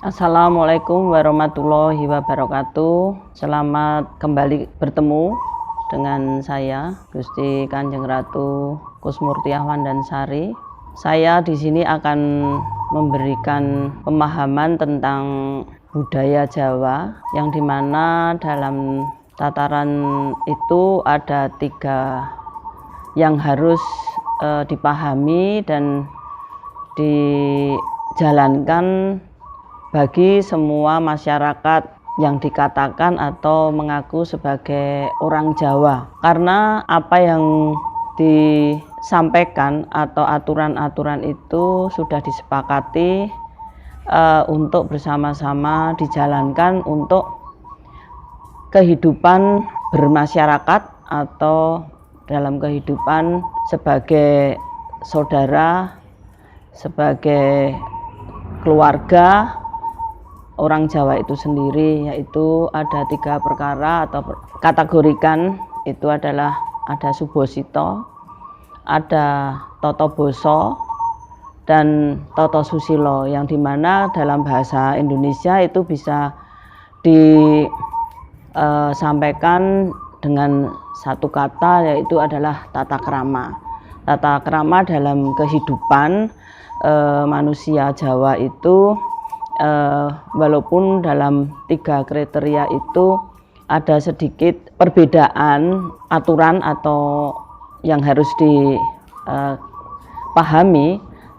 Assalamualaikum warahmatullahi wabarakatuh. Selamat kembali bertemu dengan saya Gusti Kanjeng Ratu Kusmurtiah Wandansari. Saya di sini akan memberikan pemahaman tentang budaya Jawa yang dimana dalam tataran itu ada 3 yang harus dipahami dan dijalankan bagi semua masyarakat yang dikatakan atau mengaku sebagai orang Jawa. Karena apa yang disampaikan atau aturan-aturan itu sudah disepakati untuk bersama-sama dijalankan untuk kehidupan bermasyarakat atau dalam kehidupan sebagai saudara, sebagai keluarga orang Jawa itu sendiri, yaitu ada 3 perkara atau kategorikan. Itu adalah ada Subosito, ada Toto Boso, dan Toto Susilo, yang dimana dalam bahasa Indonesia itu bisa disampaikan dengan satu kata, yaitu adalah tata krama. Tata krama dalam kehidupan manusia Jawa itu walaupun dalam 3 kriteria itu ada sedikit perbedaan aturan atau yang harus dipahami,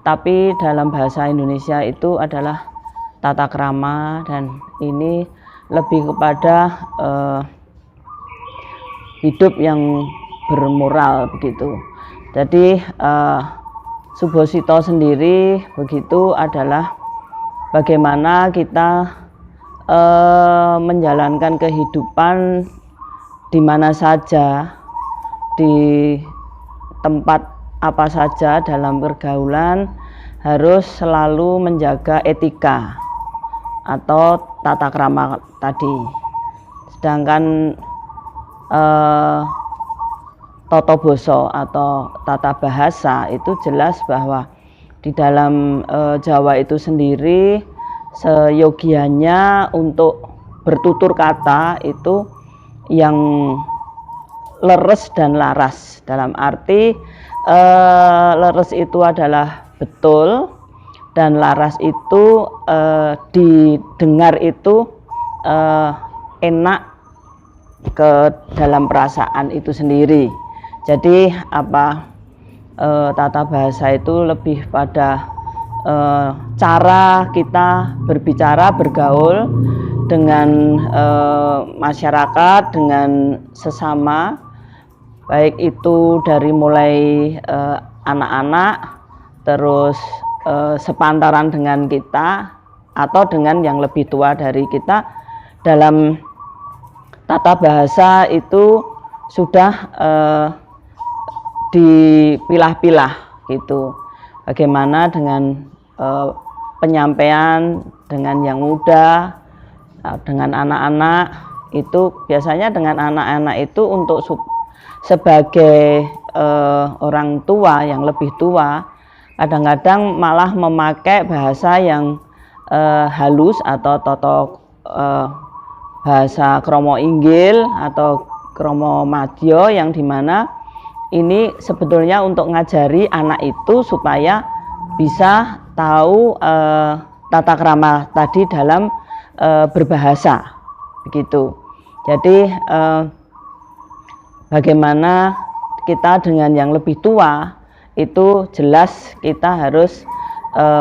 tapi dalam bahasa Indonesia itu adalah tata krama, dan ini lebih kepada hidup yang bermoral begitu. Jadi Subosito sendiri begitu adalah bagaimana kita menjalankan kehidupan di mana saja, di tempat apa saja dalam pergaulan, harus selalu menjaga etika atau tata krama tadi. Sedangkan Toto Boso atau tata bahasa itu jelas bahwa di dalam Jawa itu sendiri seyogianya untuk bertutur kata itu yang leres dan laras. Dalam arti leres itu adalah betul, dan laras itu didengar itu enak ke dalam perasaan itu sendiri. Jadi tata bahasa itu lebih pada cara kita berbicara, bergaul dengan masyarakat, dengan sesama, baik itu dari mulai anak-anak, terus sepantaran dengan kita, atau dengan yang lebih tua dari kita. Dalam tata bahasa itu sudah dipilah-pilah gitu, bagaimana dengan penyampaian dengan yang muda, dengan anak-anak. Itu biasanya dengan anak-anak itu untuk sebagai orang tua yang lebih tua, kadang-kadang malah memakai bahasa yang halus atau bahasa kromo inggil atau kromo madya, yang dimana ini sebetulnya untuk ngajari anak itu supaya bisa tahu tata krama tadi dalam berbahasa begitu. Jadi bagaimana kita dengan yang lebih tua itu jelas kita harus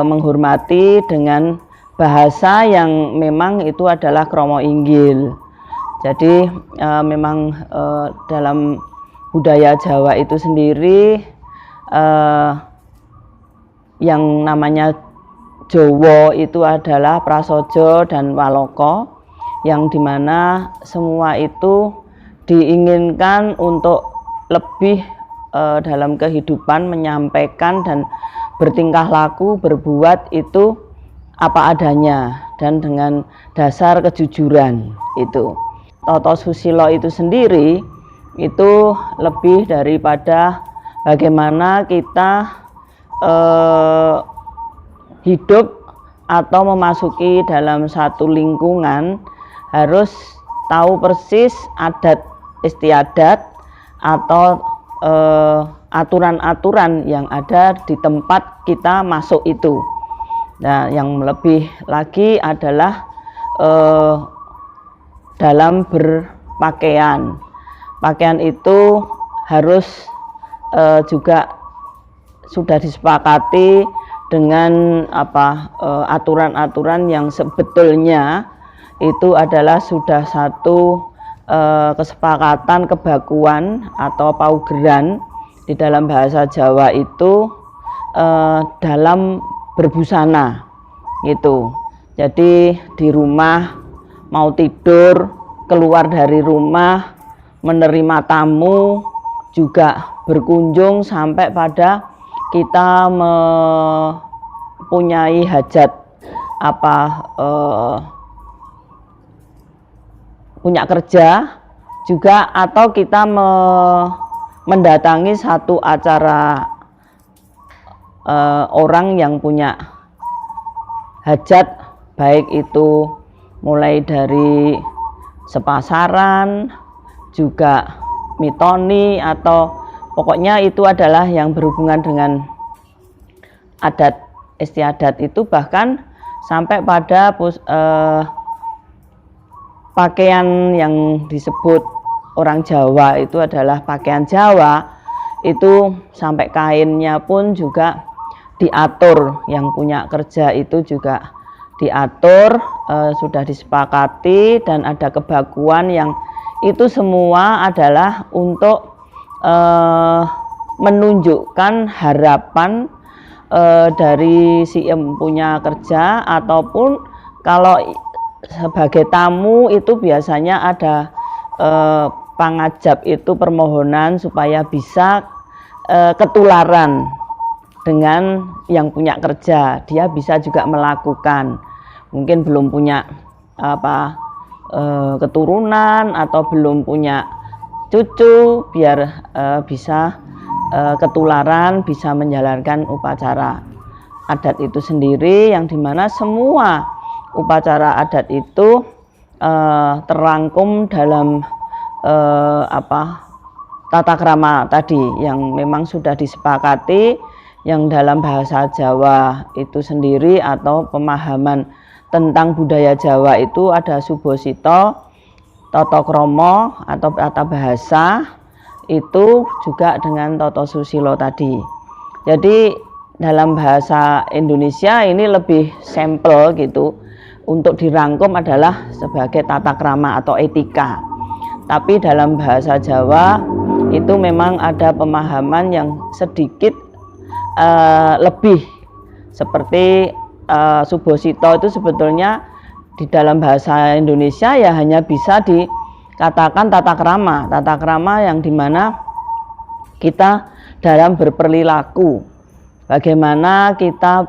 menghormati dengan bahasa yang memang itu adalah kromo inggil. Jadi memang dalam budaya Jawa itu sendiri yang namanya Jowo itu adalah Prasojo dan Waloko, yang dimana semua itu diinginkan untuk lebih dalam kehidupan menyampaikan dan bertingkah laku, berbuat itu apa adanya dan dengan dasar kejujuran itu. Toto Susilo itu sendiri itu lebih daripada bagaimana kita hidup atau memasuki dalam satu lingkungan harus tahu persis adat istiadat atau aturan-aturan yang ada di tempat kita masuk itu. Nah, yang lebih lagi adalah dalam berpakaian. Pakaian itu harus juga sudah disepakati dengan aturan-aturan yang sebetulnya itu adalah sudah satu kesepakatan kebakuan atau paugeran di dalam bahasa Jawa itu dalam berbusana gitu. Jadi di rumah mau tidur, keluar dari rumah, menerima tamu, juga berkunjung sampai pada kita mempunyai hajat punya kerja juga, atau kita mendatangi satu acara orang yang punya hajat, baik itu mulai dari sepasaran, juga mitoni, atau pokoknya itu adalah yang berhubungan dengan adat istiadat itu, bahkan sampai pada pakaian yang disebut orang Jawa itu adalah pakaian Jawa, itu sampai kainnya pun juga diatur, yang punya kerja itu juga diatur, sudah disepakati, dan ada kebakuan yang itu semua adalah untuk menunjukkan harapan dari si punya kerja, ataupun kalau sebagai tamu itu biasanya ada pangajab, itu permohonan supaya bisa ketularan dengan yang punya kerja. Dia bisa juga melakukan, mungkin belum punya keturunan atau belum punya cucu, biar bisa ketularan, bisa menjalankan upacara adat itu sendiri, yang dimana semua upacara adat itu terangkum dalam tata krama tadi yang memang sudah disepakati, yang dalam bahasa Jawa itu sendiri atau pemahaman tentang budaya Jawa itu ada Subosito, Tata Krama atau tata bahasa, itu juga dengan Tata Susilo tadi. Jadi dalam bahasa Indonesia ini lebih sampel gitu, untuk dirangkum adalah sebagai tata krama atau etika. Tapi dalam bahasa Jawa itu memang ada pemahaman yang sedikit lebih, seperti Subosito itu sebetulnya di dalam bahasa Indonesia ya hanya bisa dikatakan tata krama yang dimana kita dalam berperilaku, bagaimana kita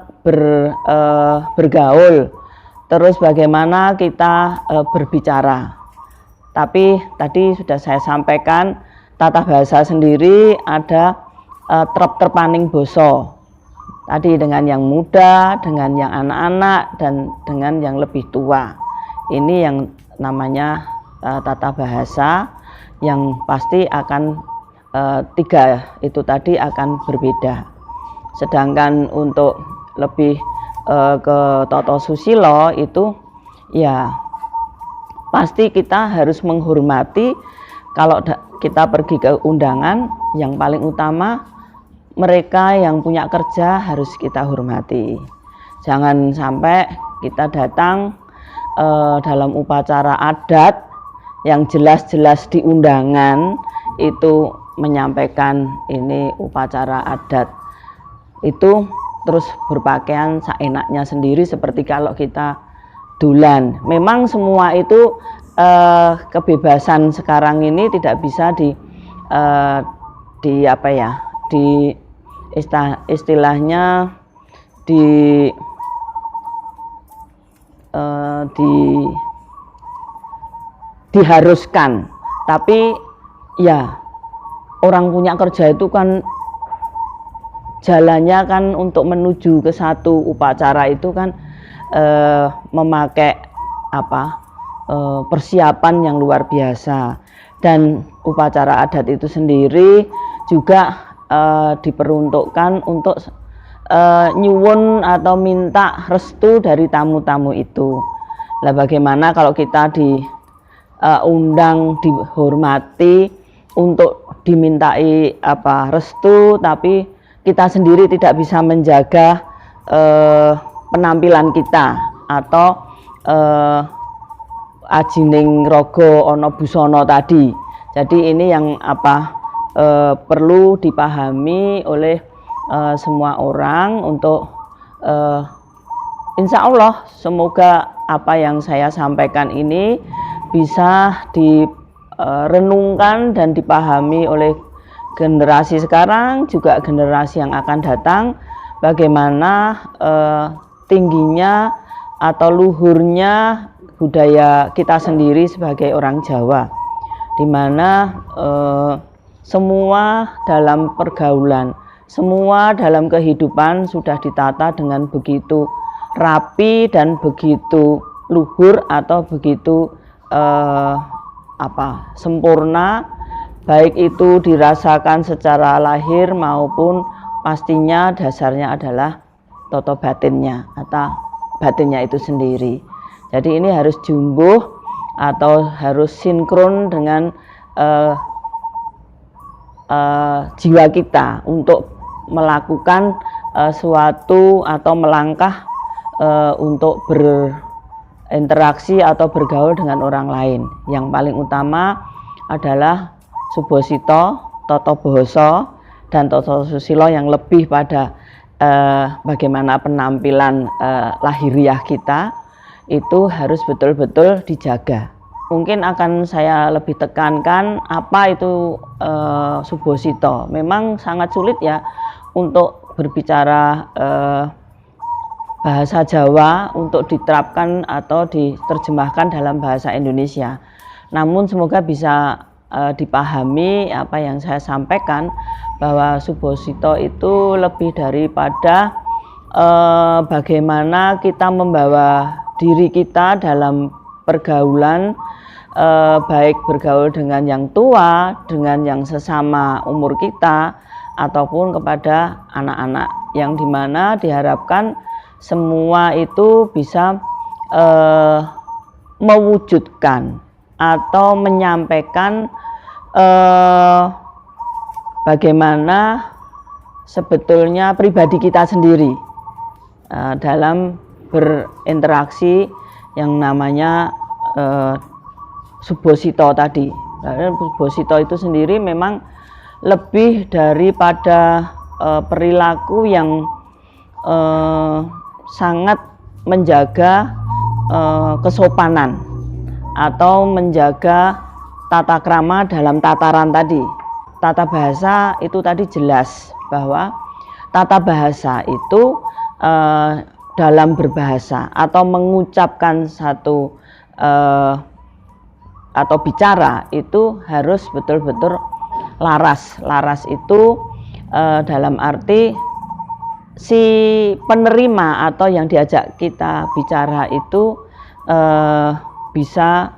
bergaul, terus bagaimana kita berbicara. Tapi tadi sudah saya sampaikan, tata bahasa sendiri ada terpaning boso tadi, dengan yang muda, dengan yang anak-anak, dan dengan yang lebih tua. Ini yang namanya tata bahasa, yang pasti akan tiga itu tadi akan berbeda. Sedangkan untuk lebih ke Tata Susilo itu ya pasti kita harus menghormati. Kalau kita pergi ke undangan, yang paling utama mereka yang punya kerja harus kita hormati. Jangan sampai kita datang dalam upacara adat yang jelas-jelas di undangan itu menyampaikan ini upacara adat, itu terus berpakaian seenaknya sendiri seperti kalau kita dulan. Memang semua itu kebebasan sekarang ini tidak bisa istilahnya diharuskan. Tapi ya orang punya kerja itu kan jalannya kan untuk menuju ke satu upacara itu kan memakai persiapan yang luar biasa. Dan upacara adat itu sendiri juga diperuntukkan untuk nyuwun atau minta restu dari tamu-tamu itu. Lah bagaimana kalau kita diundang, dihormati untuk dimintai restu, tapi kita sendiri tidak bisa menjaga penampilan kita, atau ajining rogo ono busono tadi. Jadi ini yang perlu dipahami oleh semua orang untuk insya Allah semoga apa yang saya sampaikan ini bisa direnungkan dan dipahami oleh generasi sekarang, juga generasi yang akan datang, bagaimana tingginya atau luhurnya budaya kita sendiri sebagai orang Jawa, di mana semua dalam pergaulan, semua dalam kehidupan sudah ditata dengan begitu rapi dan begitu luhur atau begitu sempurna, baik itu dirasakan secara lahir maupun pastinya dasarnya adalah toto batinnya atau batinnya itu sendiri. Jadi ini harus jumbuh atau harus sinkron dengan jiwa kita untuk melakukan suatu atau melangkah untuk berinteraksi atau bergaul dengan orang lain. Yang paling utama adalah subosito, toto boso, dan toto susilo yang lebih pada bagaimana penampilan lahiriah kita itu harus betul-betul dijaga. Mungkin akan saya lebih tekankan apa itu subosito. Memang sangat sulit ya untuk berbicara bahasa Jawa untuk diterapkan atau diterjemahkan dalam bahasa Indonesia. Namun semoga bisa dipahami apa yang saya sampaikan, bahwa subosito itu lebih daripada bagaimana kita membawa diri kita dalam pergaulan, baik bergaul dengan yang tua, dengan yang sesama umur kita, ataupun kepada anak-anak, yang dimana diharapkan semua itu bisa mewujudkan atau menyampaikan bagaimana sebetulnya pribadi kita sendiri dalam berinteraksi yang namanya subosito tadi. Subosito itu sendiri memang lebih daripada perilaku yang sangat menjaga kesopanan atau menjaga tata krama dalam tataran tadi. Tata bahasa itu tadi jelas bahwa tata bahasa itu dalam berbahasa atau mengucapkan satu atau bicara itu harus betul-betul laras. Laras itu dalam arti si penerima atau yang diajak kita bicara itu bisa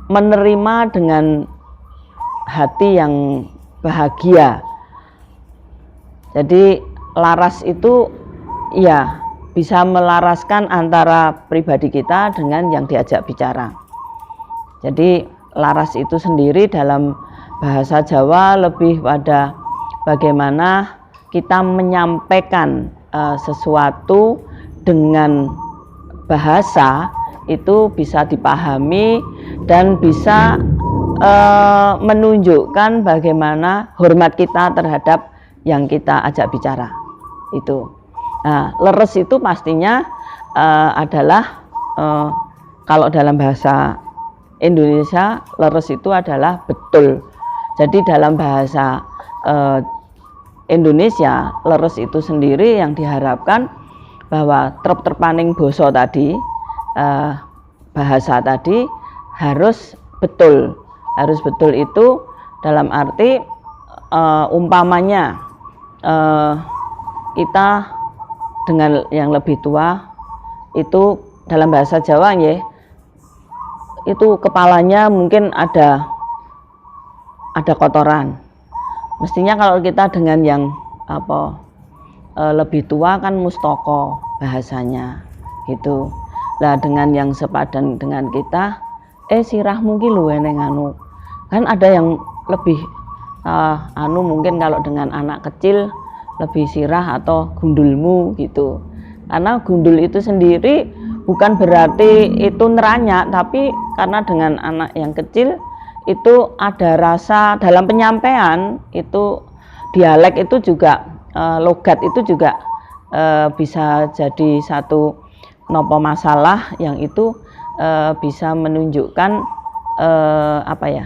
menerima dengan hati yang bahagia. Jadi laras itu ya bisa melaraskan antara pribadi kita dengan yang diajak bicara. Jadi laras itu sendiri dalam bahasa Jawa lebih pada bagaimana kita menyampaikan sesuatu dengan bahasa itu bisa dipahami dan bisa menunjukkan bagaimana hormat kita terhadap yang kita ajak bicara itu. Nah, leres itu pastinya adalah kalau dalam bahasa Indonesia leres itu adalah betul. Jadi dalam bahasa Indonesia leres itu sendiri yang diharapkan bahwa terpaning boso tadi, bahasa tadi harus betul. Harus betul itu dalam arti umpamanya kita dengan yang lebih tua itu dalam bahasa Jawa ya, itu kepalanya mungkin ada kotoran. Mestinya kalau kita dengan yang lebih tua kan mustoko bahasanya gitu. Lah dengan yang sepadan dengan kita, sirahmu ki lho eneng anu. Kan ada yang lebih mungkin kalau dengan anak kecil lebih sirah atau gundulmu gitu. Karena gundul itu sendiri bukan berarti itu neranyak, tapi karena dengan anak yang kecil itu ada rasa dalam penyampaian, itu dialek itu juga logat itu juga bisa jadi satu nopo masalah yang itu bisa menunjukkan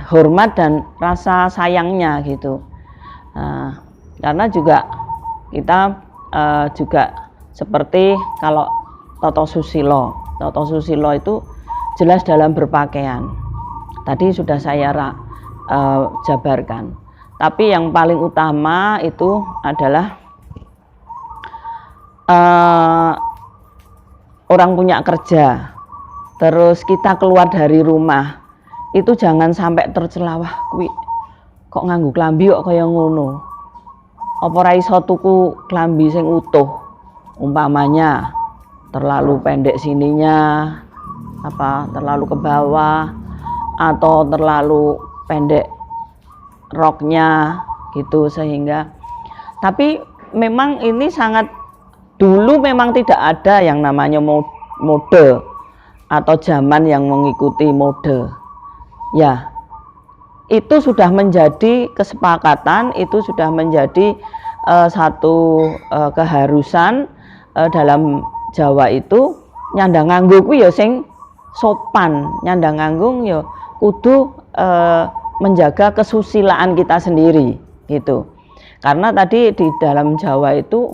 hormat dan rasa sayangnya gitu. Karena juga kita juga seperti kalau Toto Susilo itu jelas dalam berpakaian. Tadi sudah saya jabarkan. Tapi yang paling utama itu adalah orang punya kerja, terus kita keluar dari rumah itu jangan sampai tercela, wah kuwi kok nganggo klambi kok kaya ngono. Apa ora iso tuku klambi sing utuh, umpamanya terlalu pendek sininya, terlalu ke bawah atau terlalu pendek roknya gitu, sehingga tapi memang ini sangat dulu memang tidak ada yang namanya mode atau zaman yang mengikuti mode ya. Itu sudah menjadi kesepakatan, itu sudah menjadi satu keharusan dalam Jawa itu. Nyandang nganggo kuwi ya sing sopan, nyandang nganggung ya kudu menjaga kesusilaan kita sendiri gitu. Karena tadi di dalam Jawa itu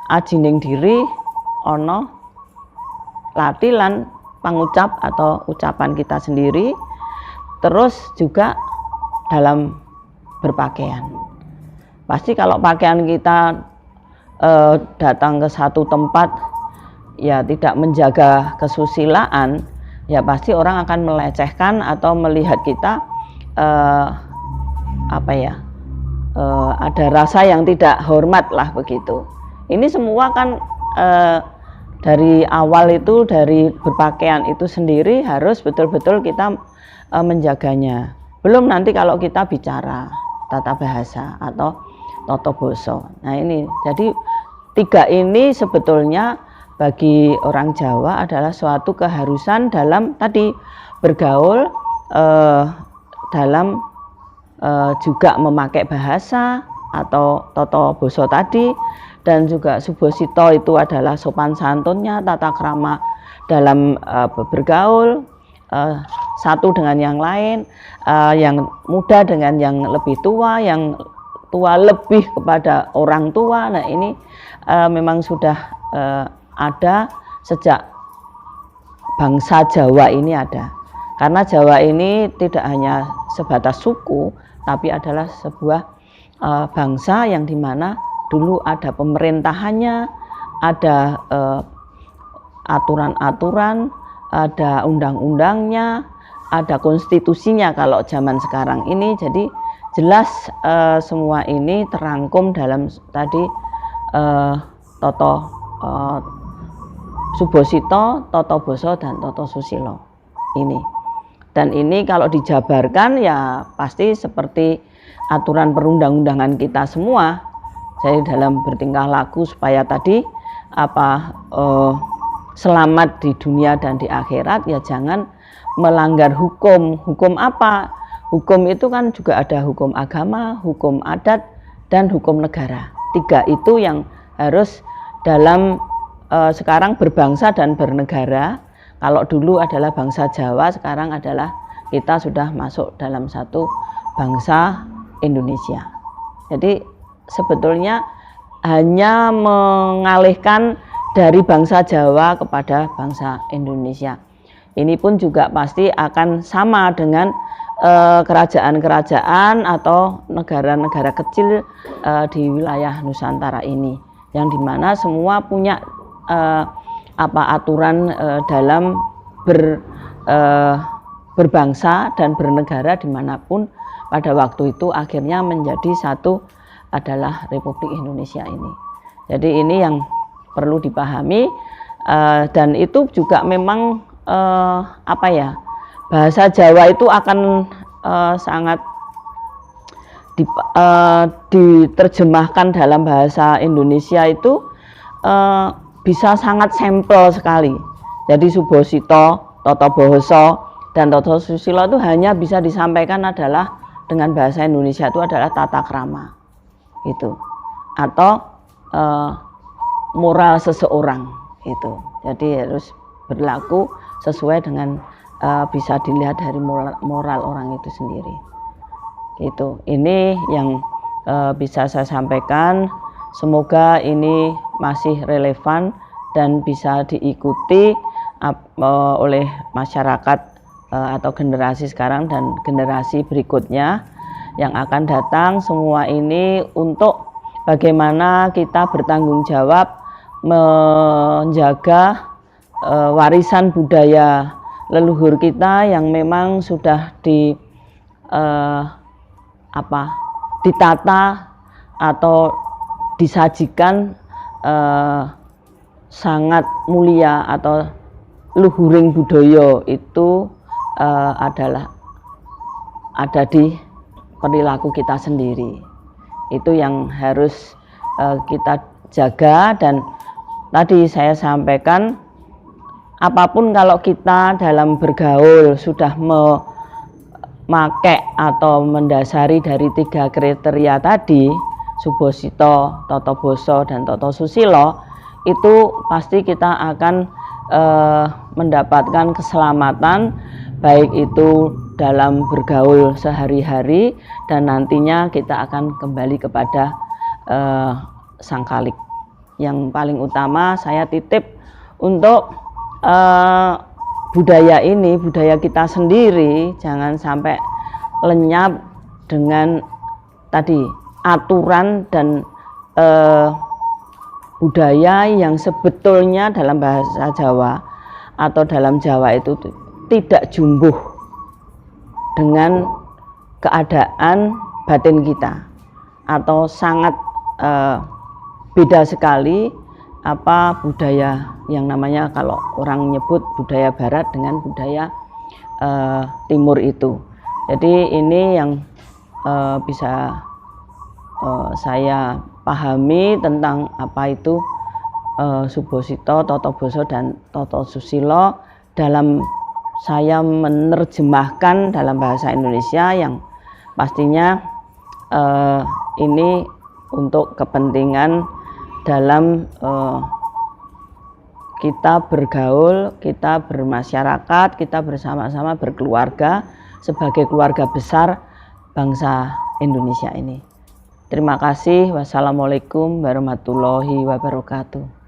ajining diri ono latilan pangucap atau ucapan kita sendiri, terus juga dalam berpakaian. Pasti kalau pakaian kita datang ke satu tempat ya tidak menjaga kesusilaan, ya pasti orang akan melecehkan atau melihat kita ada rasa yang tidak hormat lah begitu. Ini semua kan dari awal itu, dari berpakaian itu sendiri harus betul-betul kita menjaganya. Belum nanti kalau kita bicara tata bahasa atau toto boso. Nah ini, jadi tiga ini sebetulnya bagi orang Jawa adalah suatu keharusan dalam tadi bergaul, dalam juga memakai bahasa atau toto boso tadi, dan juga subosito itu adalah sopan santunnya, tata krama dalam bergaul satu dengan yang lain, yang muda dengan yang lebih tua, yang tua lebih kepada orang tua. Nah ini memang sudah ada sejak bangsa Jawa ini ada. Karena Jawa ini tidak hanya sebatas suku, tapi adalah sebuah bangsa yang dimana dulu ada pemerintahannya, ada aturan-aturan, ada undang-undangnya, ada konstitusinya kalau zaman sekarang ini. Jadi jelas semua ini terangkum dalam tadi toto subosito, toto boso, dan toto susilo ini. Dan ini kalau dijabarkan ya pasti seperti aturan perundang-undangan kita semua. Jadi dalam bertingkah laku supaya tadi selamat di dunia dan di akhirat, ya jangan melanggar hukum. Hukum apa? Hukum itu kan juga ada hukum agama, hukum adat, dan hukum negara. Tiga itu yang harus dalam sekarang berbangsa dan bernegara. Kalau dulu adalah bangsa Jawa, sekarang adalah kita sudah masuk dalam satu bangsa Indonesia. Jadi sebetulnya hanya mengalihkan dari bangsa Jawa kepada bangsa Indonesia. Ini pun juga pasti akan sama dengan kerajaan-kerajaan atau negara-negara kecil di wilayah Nusantara ini, yang dimana semua punya aturan dalam berbangsa dan bernegara dimanapun pada waktu itu akhirnya menjadi satu adalah Republik Indonesia ini. Jadi ini yang perlu dipahami, dan itu juga memang bahasa Jawa itu akan sangat diterjemahkan dalam bahasa Indonesia itu bisa sangat sampel sekali. Jadi Subosito, Toto Boso, dan Toto Susilo itu hanya bisa disampaikan adalah dengan bahasa Indonesia, itu adalah tata krama itu, atau moral seseorang itu. Jadi harus berlaku sesuai dengan bisa dilihat dari moral orang itu sendiri. Itu ini yang bisa saya sampaikan. Semoga ini masih relevan dan bisa diikuti oleh masyarakat atau generasi sekarang dan generasi berikutnya yang akan datang. Semua ini untuk bagaimana kita bertanggung jawab menjaga warisan budaya leluhur kita yang memang sudah ditata atau disajikan sangat mulia, atau luhuring budaya itu adalah ada di perilaku kita sendiri. Itu yang harus kita jaga. Dan tadi saya sampaikan, apapun kalau kita dalam bergaul sudah memakai atau mendasari dari 3 kriteria tadi, Subosito, Toto Boso, dan Toto Susilo, itu pasti kita akan mendapatkan keselamatan, baik itu dalam bergaul sehari-hari dan nantinya kita akan kembali kepada Sang Khalik. Yang paling utama saya titip untuk budaya ini, budaya kita sendiri, jangan sampai lenyap dengan tadi aturan dan budaya yang sebetulnya dalam bahasa Jawa atau dalam Jawa itu tidak jumbuh dengan keadaan batin kita, atau sangat beda sekali budaya yang namanya, kalau orang nyebut budaya barat dengan budaya timur itu. Jadi ini yang bisa saya pahami tentang apa itu Subosito, Toto Boso, dan Toto Susilo dalam saya menerjemahkan dalam bahasa Indonesia, yang pastinya ini untuk kepentingan dalam kita bergaul, kita bermasyarakat, kita bersama-sama berkeluarga sebagai keluarga besar bangsa Indonesia ini. Terima kasih. Wassalamualaikum warahmatullahi wabarakatuh.